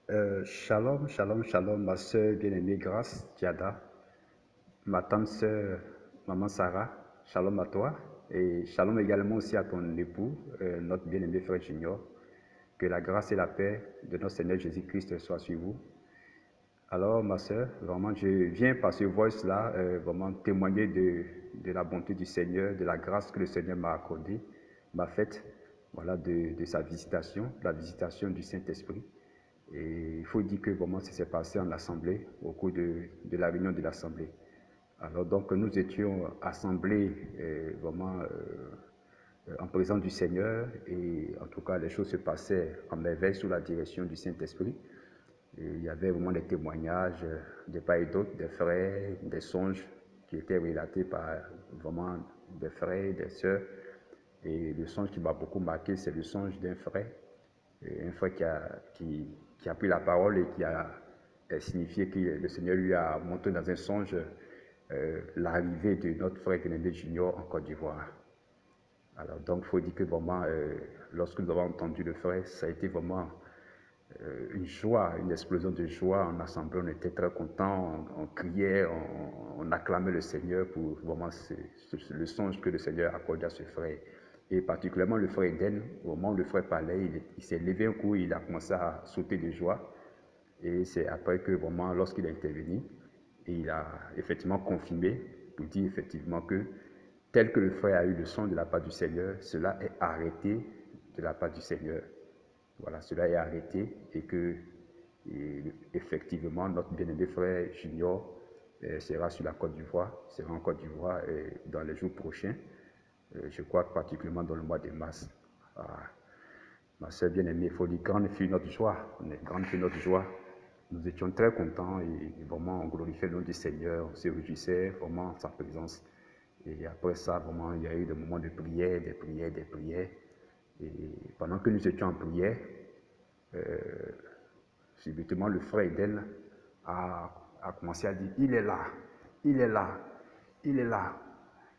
Shalom, shalom, shalom, ma soeur bien-aimée Grâce, Diada, ma tante soeur, maman Sarah, shalom à toi, et shalom également aussi à ton époux, notre bien-aimé frère Junior. Que la grâce et la paix de notre Seigneur Jésus-Christ soient sur vous. Alors, ma soeur, vraiment, je viens par ce voice-là, vraiment témoigner de la bonté du Seigneur, de la grâce que le Seigneur m'a accordée, m'a faite, voilà, de sa visitation, la visitation du Saint-Esprit. Et il faut dire que vraiment, ça s'est passé en assemblée, au cours de la réunion de l'assemblée. Alors, donc, nous étions assemblés vraiment en présence du Seigneur, et en tout cas, les choses se passaient en merveille sous la direction du Saint-Esprit. Il y avait vraiment des témoignages de part et d'autre, des frères, des songes qui étaient relatés par vraiment des frères, des sœurs. Et le songe qui m'a beaucoup marqué, c'est le songe d'un frère, un frère qui a pris la parole et qui a signifié que le Seigneur lui a montré dans un songe l'arrivée de notre frère Kennedy Junior en Côte d'Ivoire. Alors donc, il faut dire que vraiment, lorsque nous avons entendu le frère, ça a été vraiment une joie, une explosion de joie en assemblée. On était très contents, on criait, on acclamait le Seigneur pour vraiment le songe que le Seigneur accordait à ce frère. Et particulièrement le frère Eden, au moment où le frère parlait, il s'est levé un coup, il a commencé à sauter de joie. Et c'est après que vraiment, lorsqu'il est intervenu, il a effectivement confirmé pour dire effectivement que tel que le frère a eu le son de la part du Seigneur, cela est arrêté de la part du Seigneur. Voilà, cela est arrêté et que effectivement notre bien-aimé frère Junior sera sur la Côte d'Ivoire, sera en Côte d'Ivoire dans les jours prochains, je crois particulièrement dans le mois de mars. Ah, ma soeur bien-aimée, il faut dire grande fille notre joie, on est grande fille notre joie. Nous étions très contents et vraiment on glorifiait le nom du Seigneur, on se réjouissait vraiment en sa présence. Et après ça, vraiment, il y a eu des moments de prière, des prières, des prières. Et pendant que nous étions en prière, subitement le frère Eden a commencé à dire, il est là, il est là, il est là,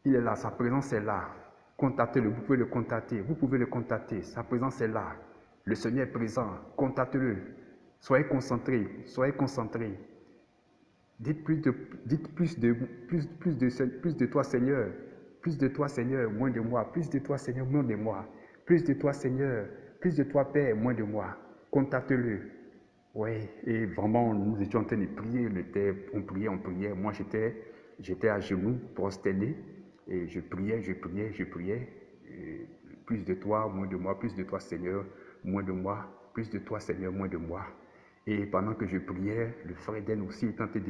il est là, sa présence est là. Contactez-le, vous pouvez le contacter, vous pouvez le contacter, sa présence est là. Le Seigneur est présent, contactez-le. Soyez concentrés, soyez concentrés. Dites plus de toi Seigneur, plus de toi Seigneur, moins de moi, plus de toi Seigneur, moins de moi, plus de toi Seigneur, plus de toi Père, moins de moi. Contacte-le. Oui, et vraiment, nous étions en train de prier, on priait, on priait. Moi, j'étais à genoux, prosterné, et je priais, je priais, je priais. Et plus de toi, moins de moi, plus de toi, Seigneur, moins de moi, plus de toi, Seigneur, moins de moi. Et pendant que je priais, le frère Eden aussi tentait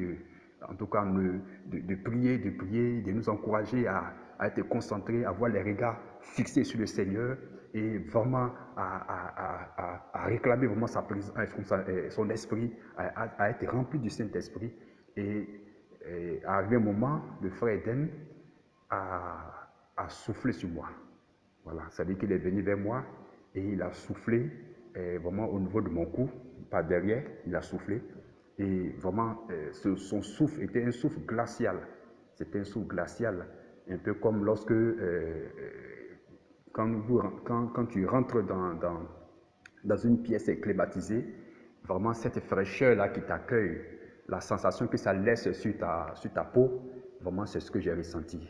en tout cas, de prier, de nous encourager à être concentrés, à avoir les regards fixés sur le Seigneur et vraiment à réclamer vraiment son esprit, à être rempli du Saint-Esprit. Et arrivé un moment, le frère Eden a soufflé sur moi. Voilà, c'est-à-dire qu'il est venu vers moi et il a soufflé vraiment au niveau de mon cou, par derrière, il a soufflé. Et vraiment, son souffle était un souffle glacial. C'était un souffle glacial, un peu comme lorsque, quand tu rentres dans une pièce climatisée, vraiment cette fraîcheur-là qui t'accueille, la sensation que ça laisse sur ta peau, vraiment c'est ce que j'ai ressenti.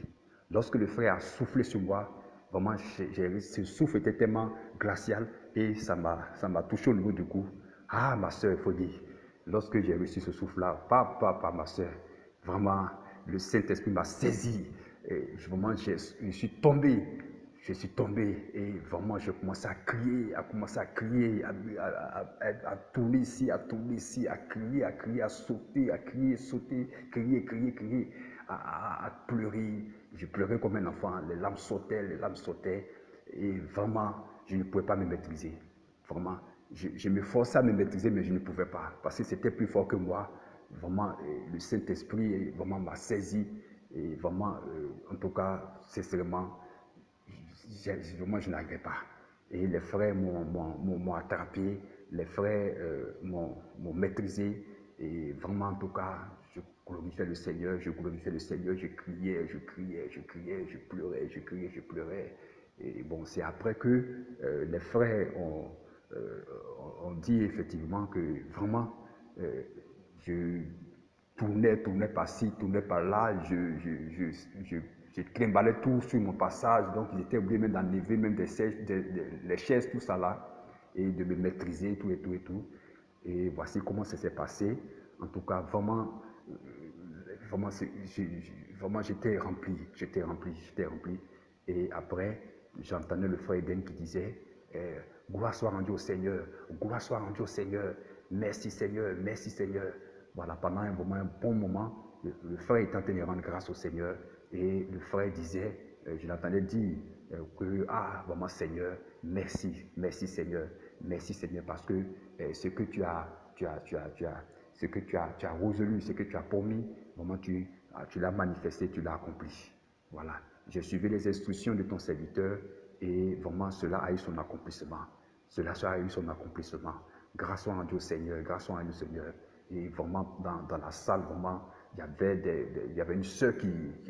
Lorsque le frère a soufflé sur moi, vraiment ce souffle était tellement glacial et ça m'a touché au niveau du cou. Ah ma soeur, il faut dire, lorsque j'ai reçu ce souffle-là, pas ma soeur, vraiment le Saint-Esprit m'a saisi. Et vraiment, je suis tombé. Je suis tombé et vraiment je commençais à crier, à tourner ici, à tourner ici, à crier, à sauter, à crier, sauter, crier, crier, crier, à pleurer. Je pleurais comme un enfant, les larmes sautaient et vraiment je ne pouvais pas me maîtriser. Vraiment, je me forçais à me maîtriser mais je ne pouvais pas parce que c'était plus fort que moi. Vraiment, le Saint-Esprit vraiment m'a saisi et vraiment, en tout cas, sincèrement, moi, je n'arrivais pas. Et les frères m'ont attrapé, les frères m'ont maîtrisé. Et vraiment, en tout cas, je glorifiais le Seigneur, je glorifiais le Seigneur, je criais, je criais, je criais, je pleurais, je criais, je pleurais. Et bon, c'est après que les frères on dit effectivement que vraiment, je tournais par-ci, tournais par-là, je trimballais tout sur mon passage, donc il était obligé même d'enlever même les chaises, tout ça là, et de me maîtriser, tout et tout et tout. Et voici comment ça s'est passé. En tout cas, vraiment, vraiment, vraiment j'étais rempli, j'étais rempli, j'étais rempli. Et après, j'entendais le frère Eden qui disait, gloire soit rendue au Seigneur, gloire soit rendue au Seigneur, merci Seigneur, merci Seigneur. Voilà, pendant un moment, un bon moment, le frère était en train de rendre grâce au Seigneur. Et le frère disait, je l'entendais dire que, ah, vraiment Seigneur, merci, merci Seigneur, merci Seigneur, parce que ce que ce que tu as résolu, ce que tu as promis, vraiment tu l'as manifesté, tu l'as accompli. Voilà. J'ai suivi les instructions de ton serviteur et vraiment cela a eu son accomplissement. Cela a eu son accomplissement. Grâce à Dieu Seigneur, grâce à Dieu Seigneur. Et vraiment dans la salle, vraiment, il y avait une sœur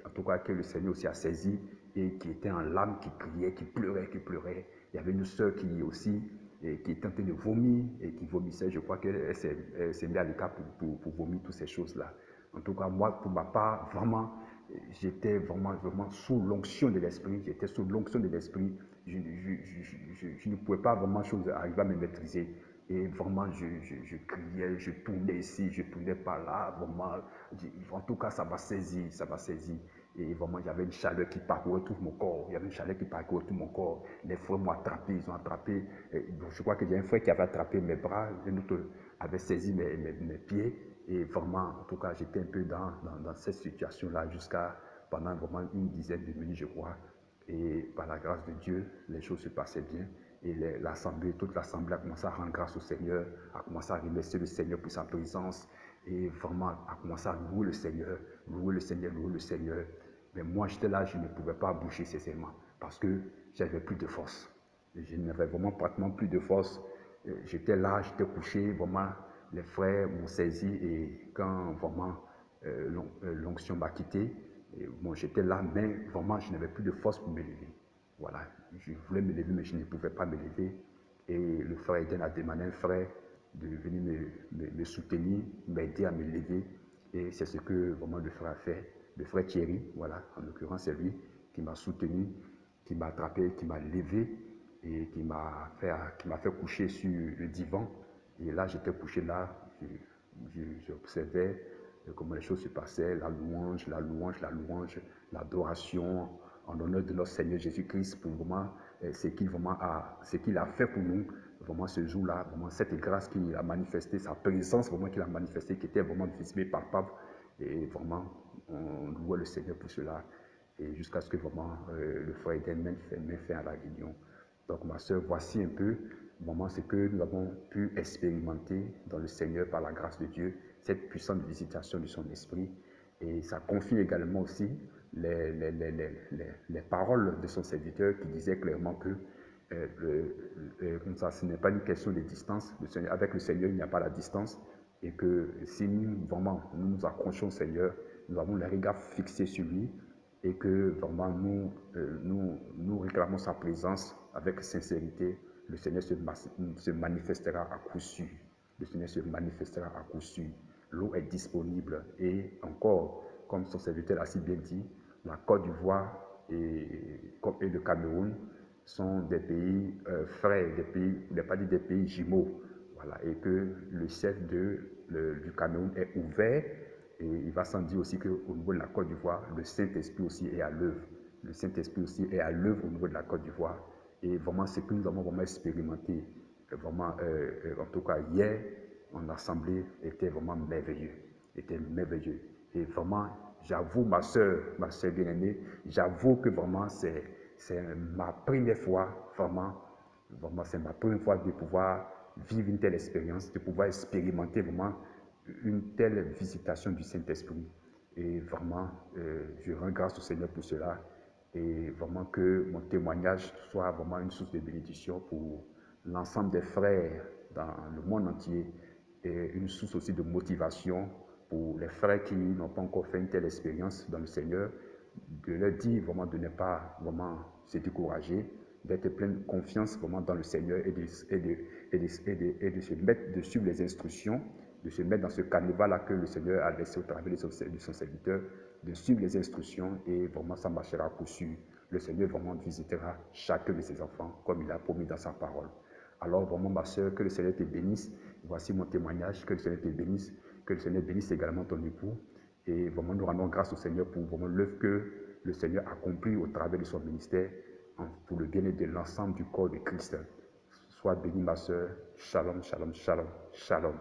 en tout cas, que le Seigneur aussi a saisi et qui était en larmes, qui criait, qui pleurait, qui pleurait. Il y avait une sœur qui aussi qui était en train de vomir et qui vomissait. Je crois qu'elle s'est mise à l'écart pour vomir toutes ces choses-là. En tout cas, moi, pour ma part, vraiment, j'étais vraiment sous l'onction de l'esprit. J'étais sous l'onction de l'esprit. Je ne pouvais pas vraiment arriver à me maîtriser. Et vraiment, je criais, je tournais ici, je tournais par là. Vraiment, en tout cas, ça m'a saisi, ça m'a saisi. Et vraiment, il y avait une chaleur qui parcourait tout mon corps. Il y avait une chaleur qui parcourait tout mon corps. Les frères m'ont attrapé, ils ont attrapé. Je crois qu'il y a un frère qui avait attrapé mes bras, un autre avait saisi mes pieds. Et vraiment, en tout cas, j'étais un peu dans cette situation-là jusqu'à pendant vraiment une dizaine de minutes, je crois. Et par la grâce de Dieu, les choses se passaient bien. Et l'assemblée, toute l'assemblée a commencé à rendre grâce au Seigneur, a commencé à remercier le Seigneur pour sa présence. Et vraiment, a commencé à louer le Seigneur, louer le Seigneur, louer le Seigneur. Mais moi, j'étais là, je ne pouvais pas bouger cessément parce que j'avais plus de force. Je n'avais vraiment pratiquement plus de force. J'étais là, j'étais couché, vraiment, les frères m'ont saisi et quand vraiment l'onction m'a quitté, bon, j'étais là, mais vraiment, je n'avais plus de force pour me lever. Voilà, je voulais me lever, mais je ne pouvais pas me lever. Et le frère Eden a demandé à un frère de venir me soutenir, m'aider à me lever. Et c'est ce que vraiment le frère a fait. Le frère Thierry, voilà, en l'occurrence, c'est lui qui m'a soutenu, qui m'a attrapé, qui m'a levé et qui m'a fait coucher sur le divan. Et là, j'étais couché là, j'observais comment les choses se passaient, la louange, la louange, la louange, l'adoration en l'honneur de notre Seigneur Jésus-Christ pour vraiment ce qu'il a fait pour nous, vraiment ce jour-là, vraiment cette grâce qu'il a manifestée, sa présence vraiment qu'il a manifestée, qui était vraiment visible et palpable. Et vraiment, on louait le Seigneur pour cela. Et jusqu'à ce que vraiment le frère Eden mette fin à la réunion. Donc ma soeur, voici un peu vraiment ce que nous avons pu expérimenter dans le Seigneur par la grâce de Dieu, cette puissante visitation de son esprit. Et ça confirme également aussi les paroles de son serviteur qui disait clairement que comme ça, ce n'est pas une question de distance. Avec le Seigneur, il n'y a pas la distance. Et que si nous, vraiment, nous nous accrochons au Seigneur, nous avons les regards fixés sur lui et que vraiment nous réclamons sa présence avec sincérité, le Seigneur se manifestera à coup sûr. Le Seigneur se manifestera à coup sûr. L'eau est disponible et encore, comme son serviteur l'a si bien dit, la Côte d'Ivoire et le Cameroun sont des pays frères, des pays, on ne pas dire des pays jumeaux. Voilà, et que le chef du Cameroun est ouvert. Et il va sans dire aussi qu'au niveau de la Côte d'Ivoire, le Saint-Esprit aussi est à l'œuvre. Le Saint-Esprit aussi est à l'œuvre au niveau de la Côte d'Ivoire. Et vraiment, ce que nous avons vraiment expérimenté, vraiment, en tout cas hier, en assemblée, était vraiment merveilleux. Était merveilleux. Et vraiment, j'avoue, ma soeur bien-aimée, j'avoue que vraiment, c'est ma première fois, vraiment, c'est ma première fois de pouvoir vivre une telle expérience, de pouvoir expérimenter vraiment une telle visitation du Saint-Esprit. Et vraiment, je rends grâce au Seigneur pour cela. Et vraiment que mon témoignage soit vraiment une source de bénédiction pour l'ensemble des frères dans le monde entier et une source aussi de motivation pour les frères qui n'ont pas encore fait une telle expérience dans le Seigneur, de leur dire vraiment de ne pas vraiment se décourager, d'être plein de confiance vraiment dans le Seigneur et de se mettre, de suivre les instructions, de se mettre dans ce carnaval-là que le Seigneur a laissé au travers de son serviteur, de suivre les instructions et vraiment ça marchera pour sûr. Le Seigneur vraiment visitera chacun de ses enfants comme il a promis dans sa parole. Alors vraiment ma soeur, que le Seigneur te bénisse. Voici mon témoignage, que le Seigneur te bénisse, que le Seigneur bénisse également ton époux. Et vraiment nous rendons grâce au Seigneur pour vraiment l'œuvre que le Seigneur accomplit au travers de son ministère pour le bien-être de l'ensemble du corps de Christ. Sois béni ma soeur. Shalom, shalom, shalom, shalom.